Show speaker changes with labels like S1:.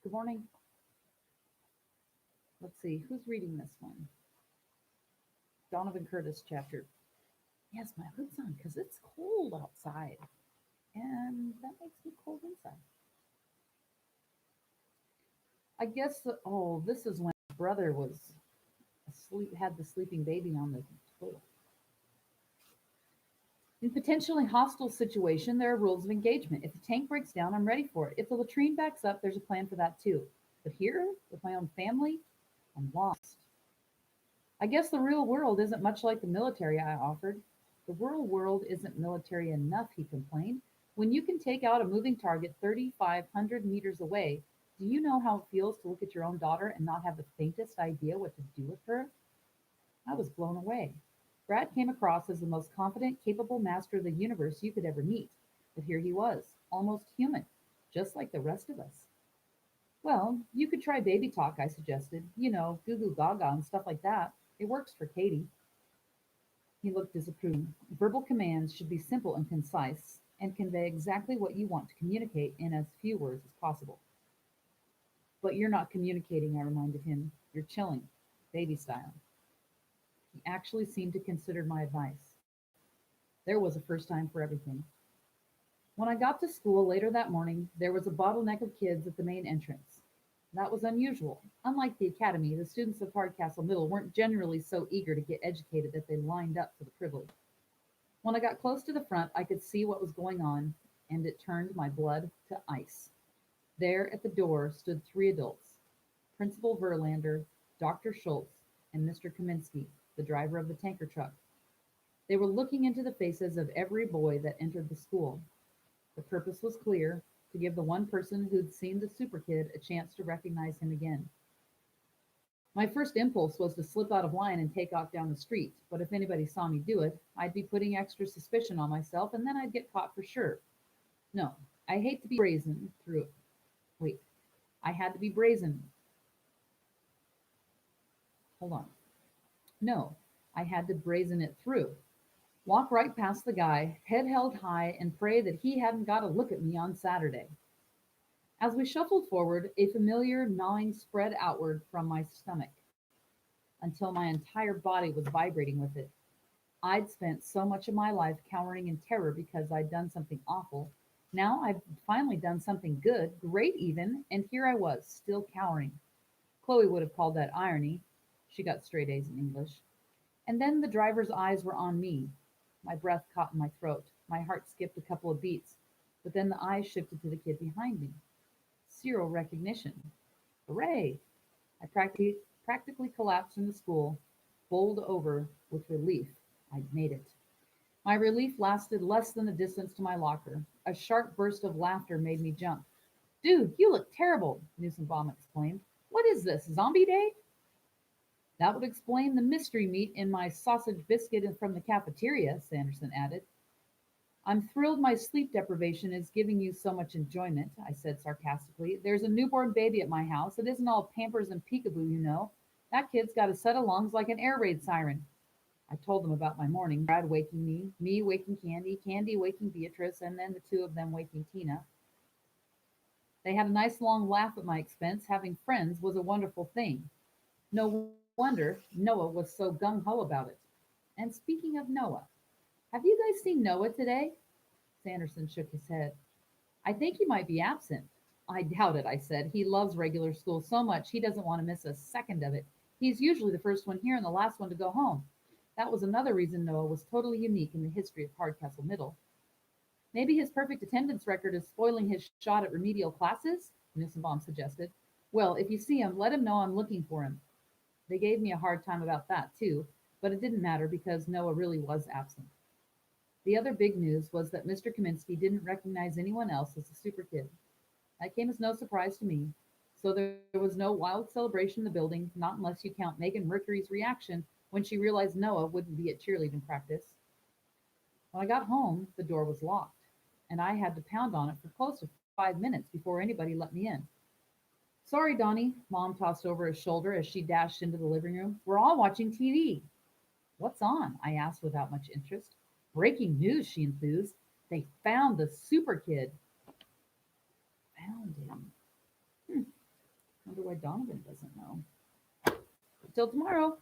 S1: Good morning. Let's see, who's reading this one? Donovan Curtis chapter. Yes, my hood's on because it's cold outside, and that makes me cold inside. I guess, this is when my brother was asleep, had the sleeping baby on the toilet. In potentially hostile situation, there are rules of engagement. If the tank breaks down, I'm ready for it. If the latrine backs up, there's a plan for that too. But here, with my own family, I'm lost. I guess the real world isn't much like the military, I offered. The real world isn't military enough, he complained. When you can take out a moving target 3,500 meters away, do you know how it feels to look at your own daughter and not have the faintest idea what to do with her? I was blown away. Brad came across as the most confident, capable master of the universe you could ever meet. But here he was, almost human, just like the rest of us. Well, you could try baby talk, I suggested. You know, goo goo gaga and stuff like that. It works for Katie. He looked disapproving. Verbal commands should be simple and concise and convey exactly what you want to communicate in as few words as possible. But you're not communicating, I reminded him. You're chilling, baby style. He actually seemed to consider my advice. There was a first time for everything. When I got to school later that morning, there was a bottleneck of kids at the main entrance. That was unusual. Unlike the academy, the students of Hardcastle Middle weren't generally so eager to get educated that they lined up for the privilege. When I got close to the front, I could see what was going on, and it turned my blood to ice. There at the door stood three adults: Principal Verlander, Dr. Schultz, and Mr. Kaminsky, the driver of the tanker truck. They were looking into the faces of every boy that entered the school. The purpose was clear: to give the one person who'd seen the super kid a chance to recognize him again. My first impulse was to slip out of line and take off down the street, but if anybody saw me do it, I'd be putting extra suspicion on myself and then I'd get caught for sure. No, I hate to be brazen through it. Wait, I had to be brazen. Hold on. No, I had to brazen it through. Walk right past the guy, head held high, and pray that he hadn't got a look at me on Saturday. As we shuffled forward, a familiar gnawing spread outward from my stomach until my entire body was vibrating with it. I'd spent so much of my life cowering in terror because I'd done something awful. Now I've finally done something good, great even, and here I was, still cowering. Chloe would have called that irony. She got straight A's in English. And then the driver's eyes were on me. My breath caught in my throat. My heart skipped a couple of beats. But then the eyes shifted to the kid behind me. Serial recognition. Hooray! I practically collapsed in the school, bowled over with relief. I'd made it. My relief lasted less than the distance to my locker. A sharp burst of laughter made me jump. Dude, you look terrible, Newsombaum exclaimed. What is this, zombie day? That would explain the mystery meat in my sausage biscuit from the cafeteria, Sanderson added. I'm thrilled my sleep deprivation is giving you so much enjoyment, I said sarcastically. There's a newborn baby at my house. It isn't all pampers and peekaboo, you know. That kid's got a set of lungs like an air raid siren. I told them about my morning, Brad waking me waking Candy, Candy waking Beatrice, and then the two of them waking Tina. They had a nice long laugh at my expense. Having friends was a wonderful thing. No wonder Noah was so gung ho about it. And speaking of Noah, have you guys seen Noah today? Sanderson shook his head. I think he might be absent. I doubt it, I said. He loves regular school so much he doesn't want to miss a second of it. He's usually the first one here and the last one to go home. That was another reason Noah was totally unique in the history of Hardcastle Middle. Maybe his perfect attendance record is spoiling his shot at remedial classes? Newsombaum suggested. Well, if you see him, let him know I'm looking for him. They gave me a hard time about that, too, but it didn't matter because Noah really was absent. The other big news was that Mr. Kaminsky didn't recognize anyone else as the super kid. That came as no surprise to me. So there was no wild celebration in the building, not unless you count Megan Mercury's reaction when she realized Noah wouldn't be at cheerleading practice. When I got home, the door was locked, and I had to pound on it for close to 5 minutes before anybody let me in. Sorry, Donnie, Mom tossed over his shoulder as she dashed into the living room. We're all watching TV. What's on? I asked without much interest. Breaking news, she enthused. They found the super kid. Found him. Hmm. why Donovan doesn't know. Till tomorrow.